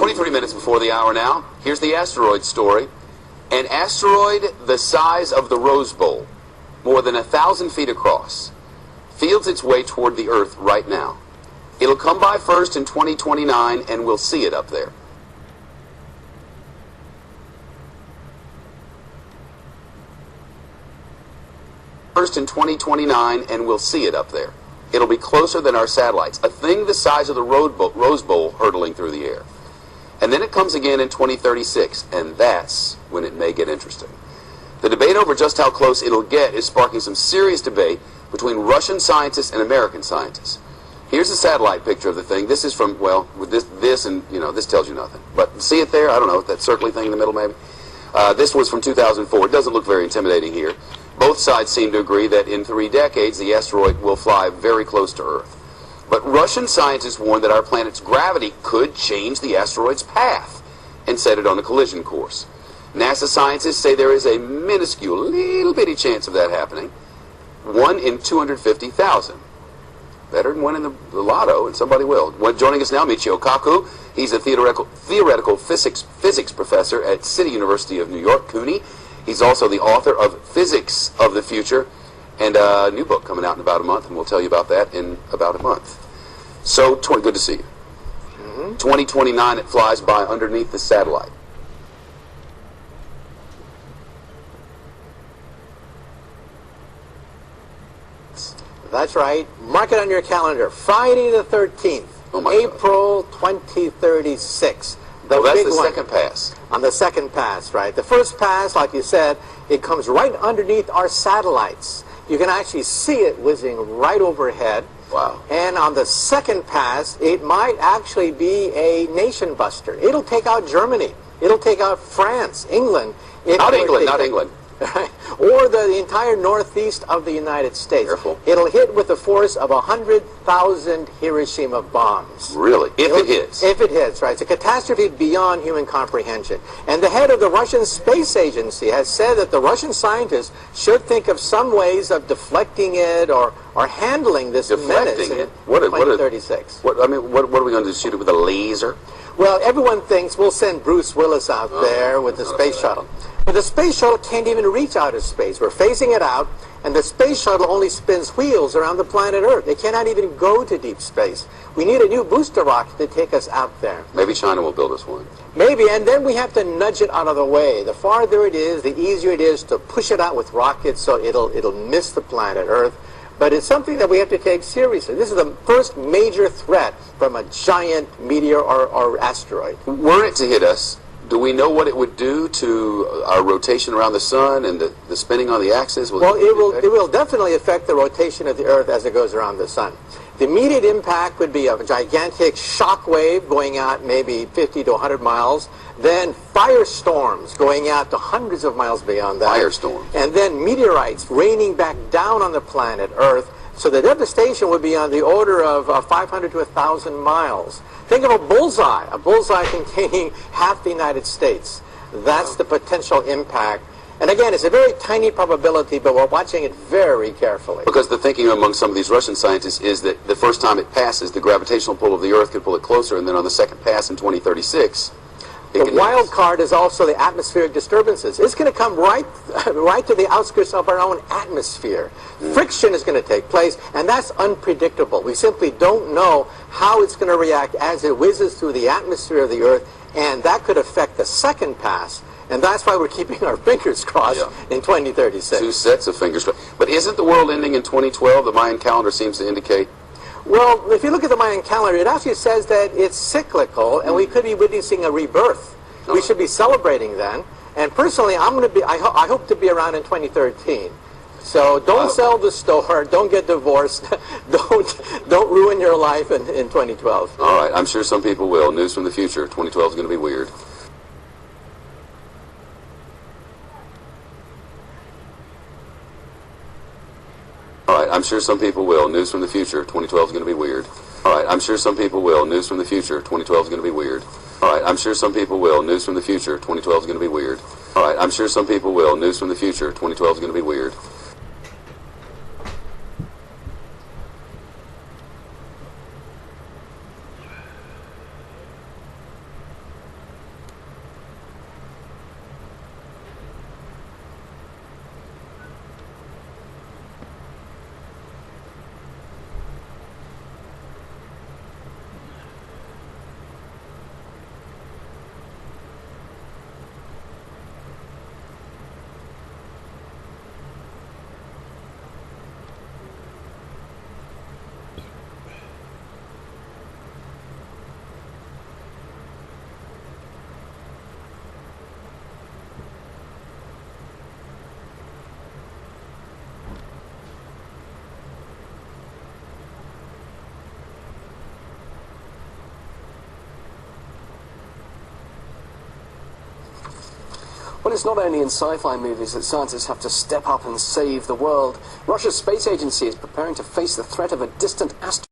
23 minutes before the hour now. Here's the asteroid story. An asteroid the size of the Rose Bowl, more than 1,000 feet across, feels its way toward the Earth right now. It'll come by first in 2029, and we'll see it up there. First in 2029, and we'll see it up there. It'll be closer than our satellites, a thing the size of the Rose Bowl hurtling through the air. And then it comes again in 2036, and that's when it may get interesting. The debate over just how close it'll get is sparking some serious debate between Russian scientists and American scientists. Here's a satellite picture of the thing. This is from, well, with this and, you know, this tells you nothing. But see it there? I don't know, that circly thing in the middle maybe? This was from 2004. It doesn't look very intimidating here. Both sides seem to agree that in 3 decades, the asteroid will fly very close to Earth. But Russian scientists warn that our planet's gravity could change the asteroid's path and set it on a collision course. NASA scientists say there is a minuscule, little bitty chance of that happening. 1 in 250,000. Better than winning the lotto, and somebody will. Joining us now, Michio Kaku. He's a theoretical physics professor at City University of New York, CUNY. He's also the author of Physics of the Future, and a new book coming out in about a month, and we'll tell you about that in about a month. So, good to see you. 2029, it flies by underneath the satellite. That's right. Mark it on your calendar. Friday the 13th, April 2036. That's the second pass. On the second pass, right? The first pass, like you said, it comes right underneath our satellites. You can actually see it whizzing right overhead. Wow. And on the second pass, it might actually be a nation buster. It'll take out Germany. It'll take out France, England. Not England. Or the entire northeast of the United States. Careful. It'll hit with the force of 100,000 Hiroshima bombs. Really? If it hits? If it hits, right. It's a catastrophe beyond human comprehension. And the head of the Russian Space Agency has said that the Russian scientists should think of some ways of deflecting it or handling this menace in 2036. What are we going to do, shoot it with a laser? Well, everyone thinks we'll send Bruce Willis out there with the space shuttle. But the space shuttle can't even reach outer space. We're phasing it out, and the space shuttle only spins wheels around the planet Earth. It cannot even go to deep space. We need a new booster rocket to take us out there. Maybe China will build us one. Maybe, and then we have to nudge it out of the way. The farther it is, the easier it is to push it out with rockets so it'll miss the planet Earth. But it's something that we have to take seriously. This is the first major threat from a giant meteor or asteroid. Were it to hit us, do we know what it would do to our rotation around the sun and the spinning on the axis? Well, it will definitely affect the rotation of the Earth as it goes around the sun. The immediate impact would be a gigantic shock wave going out maybe 50 to 100 miles, then firestorms going out to hundreds of miles beyond that. Firestorms. And then meteorites raining back down on the planet Earth. So the devastation would be on the order of 500 to 1,000 miles. Think of a bullseye containing half the United States. That's the potential impact. And again, it's a very tiny probability, but we're watching it very carefully. Because the thinking among some of these Russian scientists is that the first time it passes, the gravitational pull of the Earth could pull it closer, and then on the second pass in 2036, the wild card is also the atmospheric disturbances. It's going to come right to the outskirts of our own atmosphere. Friction is going to take place, and that's unpredictable. We simply don't know how it's going to react as it whizzes through the atmosphere of the Earth, and that could affect the second pass. And that's why we're keeping our fingers crossed in 2036. 2 sets of fingers crossed. But isn't the world ending in 2012? The Mayan calendar seems to indicate. Well, if you look at the Mayan calendar, it actually says that it's cyclical, and we could be witnessing a rebirth. We should be celebrating then. And personally, I hope to be around in 2013. So don't sell the store, don't get divorced, don't ruin your life in 2012. All right, I'm sure some people will. News from the future. 2012 is going to be weird. All right, I'm sure some people will. News from the future. 2012 is going to be weird. All right, I'm sure some people will. News from the future. 2012 is going to be weird. All right, I'm sure some people will. News from the future. 2012 is going to be weird. All right, I'm sure some people will. News from the future. 2012 is going to be weird. Well, it's not only in sci-fi movies that scientists have to step up and save the world. Russia's space agency is preparing to face the threat of a distant asteroid.